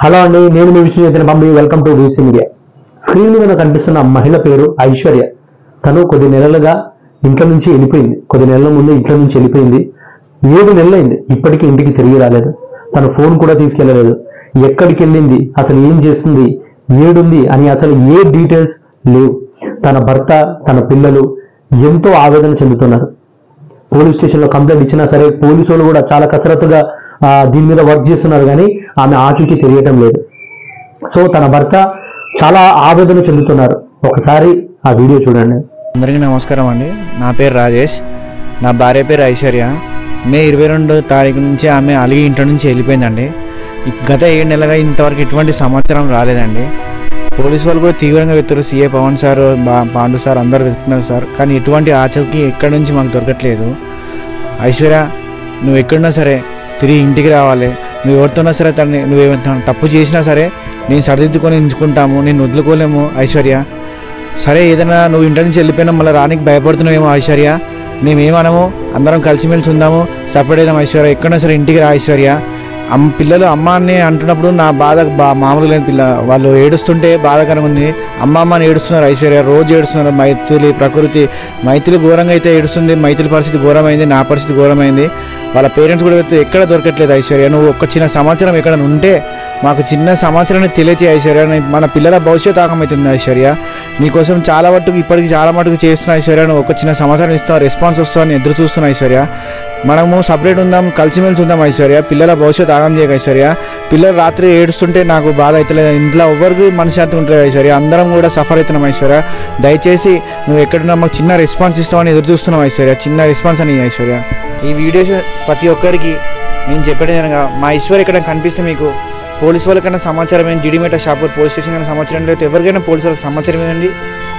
Hello అండి, నేను మీ విషయం చెప్పిన పంపి. Welcome to VC media. Screen మీద కనిపిస్తున్న మహిళ పేరు ఐశ్వర్య. తను కొద్ది నెలలుగా ఇంట్లో నుంచి వెళ్ళిపోయింది. కొద్ది నెలల ముందు ఇంట్లో నుంచి వెళ్ళిపోయింది. 7 నెలలైంది, ఇప్పటికీ ఇంటికి తిరిగి రాలేదు. తను ఫోన్ కూడా తీసుకెళ్లలేదు. ఎక్కడికి వెళ్ళింది, అసలు ఏం చేస్తుంది, ఏడుంది అని అసలు ఏ డీటెయిల్స్ లేవు. తన భర్త, తన పిల్లలు ఎంతో ఆవేదన చెందుతున్నారు. పోలీస్ స్టేషన్లో కంప్లైంట్ ఇచ్చినా సరే పోలీసు వాళ్ళు కూడా చాలా కసరత్తుగా దీని మీద వర్క్ చేస్తున్నారు, కానీ ఆమె ఆచూకీ తెలియటం లేదు. సో తన భర్త చాలా ఆవేదన చెందుతున్నారు. ఒకసారి ఆ వీడియో చూడండి. అందరికీ నమస్కారం అండి. నా పేరు రాజేష్, నా భార్య పేరు ఐశ్వర్య. మే 22వ తారీఖు నుంచి ఆమె అలిగి ఇంట్లో నుంచి వెళ్ళిపోయిందండి. గత 7 నెలలుగా ఇంతవరకు ఎటువంటి సమాచారం రాలేదండి. పోలీసు వాళ్ళు కూడా తీవ్రంగా వెతురు. CA Pawan sir, Pandu sir అందరూ వెతున్నారు సార్, కానీ ఎటువంటి ఆచూకీ ఎక్కడి నుంచి మాకు దొరకట్లేదు. ఐశ్వర్య, నువ్వు ఎక్కడున్నా సరే తిరిగి ఇంటికి రావాలి. నువ్వు ఎవరితోన్నా సరే నువ్వు ఏమైనా తప్పు చేసినా సరే నేను సరిదిద్దుకొని ఎంచుకుంటాము, నేను వదులుకోలేము ఐశ్వర్య. సరే, ఏదైనా నువ్వు ఇంటి నుంచి వెళ్ళిపోయినా మళ్ళీ రానికి భయపడుతున్నావేమో ఐశ్వర్య. మేమేమనము, అందరం కలిసిమెలిసి ఉందాము, సపరేట్ అయిదాం ఐశ్వర్య. ఎక్కడైనా సరే ఇంటికి రా ఐశ్వర్య. పిల్లలు అమ్మ అని అంటున్నప్పుడు నా బాధ మామూలుగా లేని వాళ్ళు ఏడుస్తుంటే బాధాకరంగా ఉంది. అమ్మ అని ఏడుస్తున్నారు ఐశ్వర్య, రోజు ఏడుస్తున్నారు. మైథిలి, ప్రకృతి, మైథిలి ఘోరంగా అయితే ఏడుస్తుంది. మైథిలి పరిస్థితి ఘోరమైంది, నా పరిస్థితి ఘోరమైంది. వాళ్ళ పేరెంట్స్ కూడా ఎక్కడ దొరకట్లేదు ఐశ్వర్య. నువ్వు ఒక చిన్న సమాచారం ఎక్కడ ఉంటే మాకు చిన్న సమాచారాన్ని తెలియచేయ ఐశ్వర్య. మన పిల్లల భవిష్యత్తు ఆగమవుతుంది ఐశ్వర్య. నీకోసం చాలా మటుకు ఇప్పటికి చాలా మటుకు చేస్తున్నా ఐశ్వర్య. నువ్వు ఒక చిన్న సమాచారం ఇస్తావు, రెస్పాన్స్ వస్తావని ఎదురు చూస్తున్నా ఐశ్వర్య. మనము సపరేట్ ఉందాం, కలిసిమెలిసి ఉందాం ఐశ్వర్య. పిల్లల భవిష్యత్తు ఆగం చేయక ఐశ్వర్య. పిల్లలు రాత్రి ఏడుస్తుంటే నాకు బాధ అవుతలేదు. ఇంట్లో ఎవరికి మనశ్శాంతి ఉంటుంది ఐశ్వర్య. అందరం కూడా సఫర్ అవుతున్నాం ఐశ్వర్య. దయచేసి నువ్వు ఎక్కడున్నా మాకు చిన్న రెస్పాన్స్ ఇస్తావని ఎదురు చూస్తున్నాం ఐశ్వర్య. చిన్న రెస్పాన్స్ అని ఐశ్వర్య. ఈ వీడియోస్ ప్రతి ఒక్కరికి నేను చెప్పేది కనుక మా ఐశ్వర్య ఎక్కడ కనిపిస్తే మీకు పోలీసు వాళ్ళకన్నా సమాచారం ఏంటి, జిడిమేట షాపూర్ పోలీస్ స్టేషన్ కన్నా సమాచారం, లేకపోతే ఎవరికైనా పోలీసు వాళ్ళకి సమాచారం ఇవ్వండి.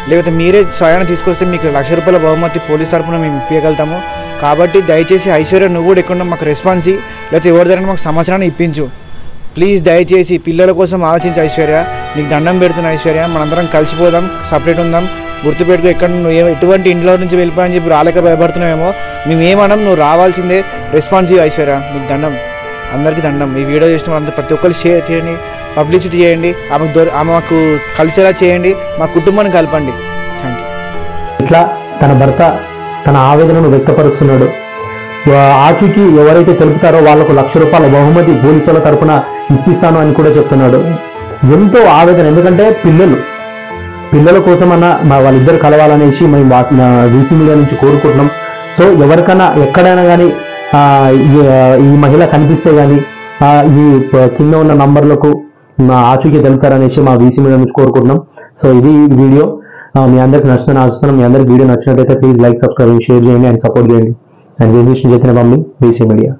లేకపోతే మీరే స్వయాన్ని తీసుకొస్తే మీకు ₹1,00,000 బహుమతి పోలీస్ తరఫున మేము ఇప్పించగలుగుతాము. కాబట్టి దయచేసి ఐశ్వర్య నువ్వు కూడా ఎక్కడ మాకు రెస్పాన్స్ ఇవ్వు, లేకపోతే ఎవరి దగ్గర మాకు సమాచారాన్ని ఇప్పించు ప్లీజ్. దయచేసి పిల్లల కోసం ఆలోచించు ఐశ్వర్య. నీకు దండం పెడుతున్నా ఐశ్వర్య. మనందరం కలిసిపోదాం, సపరేట్ ఉందాం. గుర్తుపెట్టుకో, ఎక్కడ నువ్వు ఎటువంటి ఇంట్లో నుంచి వెళ్ళిపోయని చెప్పి రాలేక భయపడుతున్నావేమో. మేము ఏమన్నాం, నువ్వు రావాల్సిందే, రెస్పాన్స్ ఇవ్వు ఐశ్వర్య. నీకు దండం, అందరికీ దండం. ఈ వీడియో చేసిన వాళ్ళంతా ప్రతి ఒక్కరు షేర్ చేయండి, పబ్లిసిటీ చేయండి, ఆమె మాకు కలిసేలా చేయండి, మా కుటుంబాన్ని కలపండి. Thank you. ఇట్లా తన భర్త తన ఆవేదనను వ్యక్తపరుస్తున్నాడు. ఆచూకీ ఎవరైతే తెలుపుతారో వాళ్లకు ₹1,00,000 బహుమతి పోలీసుల తరఫున ఇప్పిస్తాను అని కూడా చెప్తున్నాడు. ఎంతో ఆవేదన, ఎందుకంటే పిల్లల కోసమన్నా వాళ్ళిద్దరు కలవాలనేసి మేము వీసీ మీడియా నుంచి కోరుకుంటున్నాం. సో ఎవరికైనా ఎక్కడైనా కానీ ఈ మహిళ కనిపిస్తే కానీ ఈ కింద ఉన్న నంబర్లకు ఆచూకీ తెలుపుతారనేసి మా వీసీ మీడియా నుంచి కోరుకుంటున్నాం. సో ఇది వీడియో మీ అందరికి నచ్చుతుందని ఆశిస్తున్నాం. మీ అందరికి వీడియో నచ్చినట్లయితే ప్లీజ్ లైక్, సబ్స్క్రైబ్, షేర్ చేయండి అండ్ సపోర్ట్ చేయండి. అండ్ వీసీ చేసిన పంపి వీసీ మీడియా.